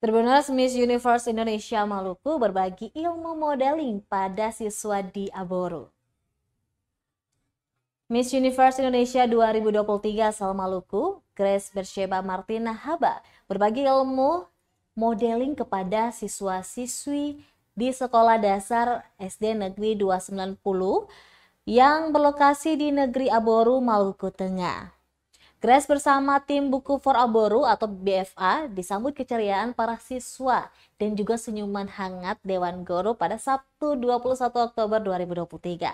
Tribuners Miss Universe Indonesia Maluku berbagi ilmu modeling pada siswa di Aboru. Miss Universe Indonesia 2023 asal Maluku, Grace Bersheba Martina Haba, berbagi ilmu modeling kepada siswa-siswi di Sekolah Dasar SD Negeri 290 yang berlokasi di Negeri Aboru, Maluku Tengah. Grace bersama tim Buku for Aboru atau BFA disambut keceriaan para siswa dan juga senyuman hangat Dewan Guru pada Sabtu 21 Oktober 2023.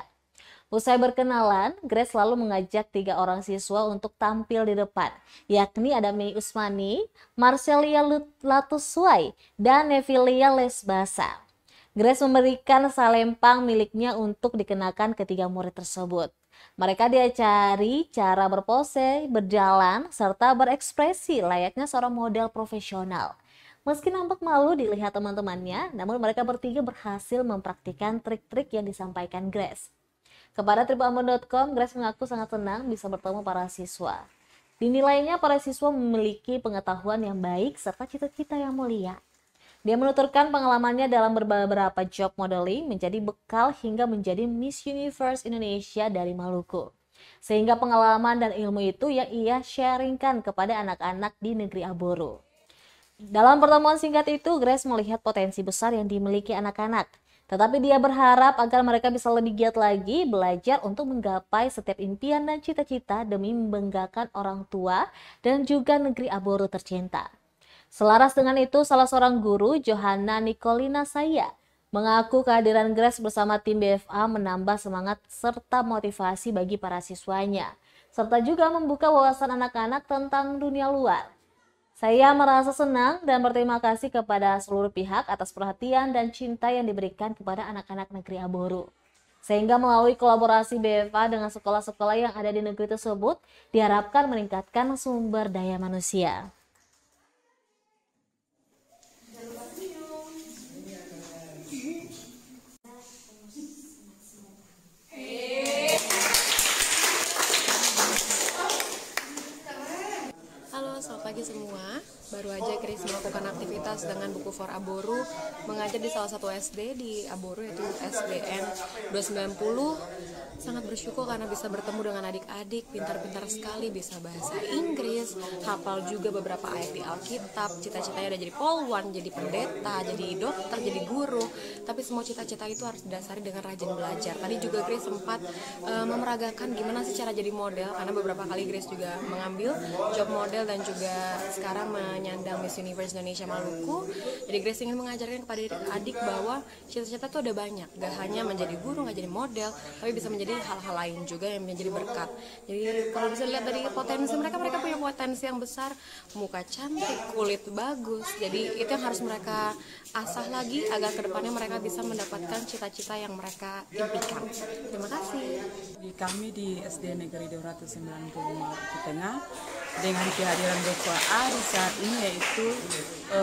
Usai berkenalan, Grace lalu mengajak 3 orang siswa untuk tampil di depan, yakni ada Mei Usmani, Marcelia Latuswai, dan Nevilia Lesbasa. Grace memberikan salempang miliknya untuk dikenakan ketiga murid tersebut. Mereka diajari cara berpose, berjalan, serta berekspresi layaknya seorang model profesional. Meski nampak malu dilihat teman-temannya, namun mereka bertiga berhasil mempraktikkan trik-trik yang disampaikan Grace. Kepada tribunambon.com, Grace mengaku sangat senang bisa bertemu para siswa. Dinilainya para siswa memiliki pengetahuan yang baik serta cita-cita yang mulia. Dia menuturkan pengalamannya dalam beberapa job modeling menjadi bekal hingga menjadi Miss Universe Indonesia dari Maluku. Sehingga pengalaman dan ilmu itu yang ia sharingkan kepada anak-anak di negeri Aboru. Dalam pertemuan singkat itu, Grace melihat potensi besar yang dimiliki anak-anak. Tetapi dia berharap agar mereka bisa lebih giat lagi belajar untuk menggapai setiap impian dan cita-cita demi membanggakan orang tua dan juga negeri Aboru tercinta. Selaras dengan itu, salah seorang guru, Johanna Nicolina Saya, mengaku kehadiran Grace bersama tim BFA menambah semangat serta motivasi bagi para siswanya, serta juga membuka wawasan anak-anak tentang dunia luar. Saya merasa senang dan berterima kasih kepada seluruh pihak atas perhatian dan cinta yang diberikan kepada anak-anak negeri Aboru. Sehingga melalui kolaborasi BFA dengan sekolah-sekolah yang ada di negeri tersebut, diharapkan meningkatkan sumber daya manusia. Selamat pagi semua. Baru aja Grace melakukan aktivitas dengan Buku for Aboru, mengajar di salah satu SD di Aboru yaitu SDN 290. Sangat bersyukur karena bisa bertemu dengan adik-adik pintar-pintar sekali, bisa bahasa Inggris, hafal juga beberapa ayat di Alkitab, cita-citanya udah jadi polwan, jadi pendeta, jadi dokter, jadi guru. Tapi semua cita-cita itu harus didasari dengan rajin belajar. Tadi juga Grace sempat memeragakan gimana sih cara jadi model, karena beberapa kali Grace juga mengambil job model dan juga sekarang menyandang Miss Universe Indonesia Maluku. Jadi Grace ingin mengajarkan kepada adik bahwa cita-cita itu ada banyak, gak hanya menjadi guru, gak jadi model, tapi bisa menjadi hal-hal lain juga yang menjadi berkat. Jadi kalau bisa lihat dari potensi mereka punya potensi yang besar, muka cantik, kulit bagus. Jadi itu yang harus mereka asah lagi agar kedepannya mereka bisa mendapatkan cita-cita yang mereka impikan. Terima kasih. Kami di SD Negeri 290 Maluku Tengah dengan kehadiran BFA di saat ini yaitu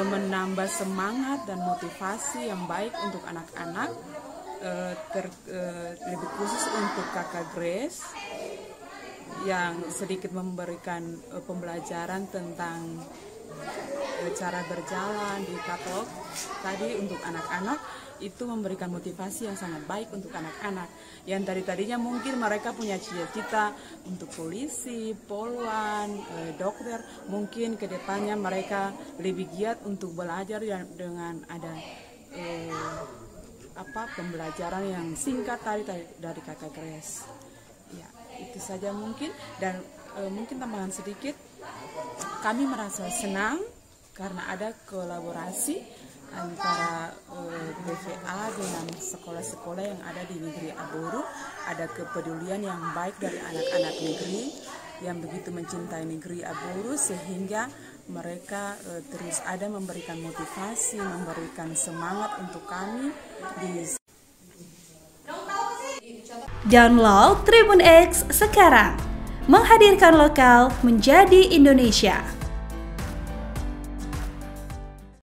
menambah semangat dan motivasi yang baik untuk anak-anak, lebih khusus untuk kakak Grace yang sedikit memberikan pembelajaran tentang cara berjalan di katalog tadi untuk anak-anak. Itu memberikan motivasi yang sangat baik untuk anak-anak yang tadinya mungkin mereka punya cita-cita untuk polisi, polwan, dokter. Mungkin kedepannya mereka lebih giat untuk belajar dengan ada pembelajaran yang singkat tadi dari kakak Grace. Ya, itu saja mungkin. Dan mungkin tambahan sedikit, kami merasa senang karena ada kolaborasi antara BFA dengan sekolah-sekolah yang ada di negeri Aboru. Ada kepedulian yang baik dari anak-anak negeri yang begitu mencintai negeri Aboru, sehingga mereka terus ada memberikan motivasi, memberikan semangat untuk kami di Download Tribun X sekarang, menghadirkan lokal menjadi Indonesia.